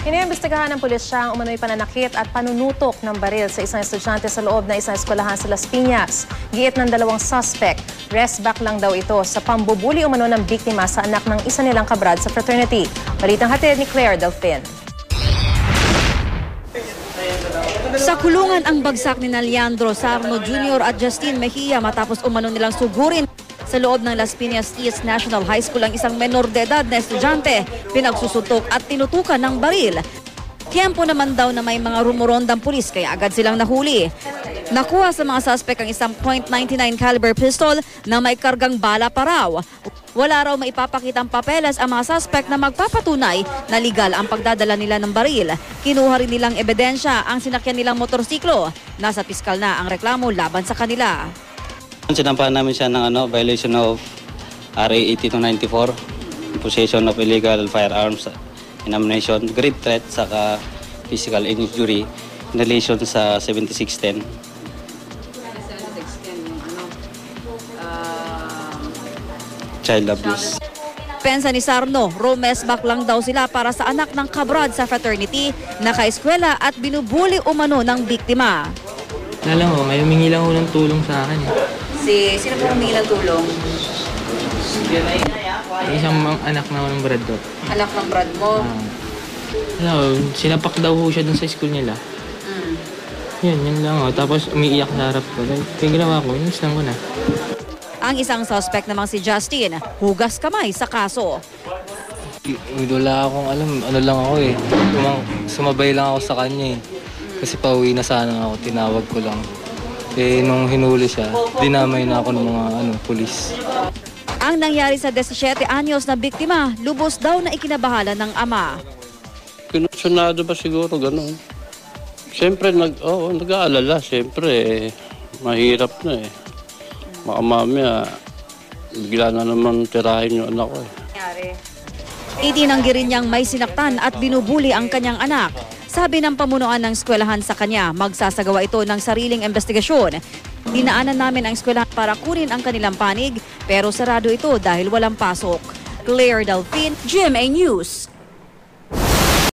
Iniimbestigahan ng pulisya ang umano'y pananakit at panunutok ng baril sa isang estudyante sa loob ng isang eskwelahan sa Las Piñas. Giit ng dalawang suspect, rest back lang daw ito sa pambubuli umano ng biktima sa anak ng isa nilang kabrad sa fraternity. Balitang hatid ni Claire Delfin. Sa kulungan ang bagsak ni Leandro Sarno Jr. at Justine Mejia matapos umano nilang sugurin sa loob ng Las Piñas East National High School ang isang menor de edad na estudyante, pinagsusutok at tinutukan ng baril. Tiempo naman daw na may mga rumorondang pulis kaya agad silang nahuli. Nakuha sa mga suspect ang isang .99 caliber pistol na may kargang bala pa raw. Wala raw maipapakitang papeles ang mga suspect na magpapatunay na legal ang pagdadala nila ng baril. Kinuha rin nilang ebidensya ang sinakyan nilang motorsiklo. Nasa piskal na ang reklamo laban sa kanila. Sinampahan namin siya ng violation of RA 8294, possession of illegal firearms, ammunition, grave threat, saka physical injury in relation sa 7610. Child abuse. Pensa ni Sarno, romesback lang daw sila para sa anak ng kabrad sa fraternity, naka-eskwela at binubuli umano ng biktima. Alam mo, may humingi lang ng tulong sa akin. Sino po humingi ng tulong? Isang anak na ng brad ko. Anak ng brad mo? Sinapak daw ho siya dun sa school nila. Yun lang ho. Tapos umiiyak sa harap ko. Kaya ginawa ko, inislang ko na. Ang isang suspect namang si Justine, hugas kamay sa kaso. Wala akong alam, ano lang ako eh. Sumabay lang ako sa kanya eh. Kasi pauwi na sana ako, tinawag ko lang. Eh, nung hinuli siya, dinamay na ako ng mga pulis. Ang nangyari sa 17 anyos na biktima, lubos daw na ikinabahala ng ama. Kinonsyonado ba siguro gano'n? Siyempre, nag-aalala. Siyempre, mahirap na eh. Baka mamaya, bigla na naman tirahin yung anak ko eh. Itinanggi rin niyang may sinaktan at binubuli ang kanyang anak. Sabi ng pamunuan ng eskwelahan sa kanya, magsasagawa ito ng sariling investigasyon. Dinaanan namin ang eskwelahan para kunin ang kanilang panig, pero sarado ito dahil walang pasok. Claire Delfin, GMA News.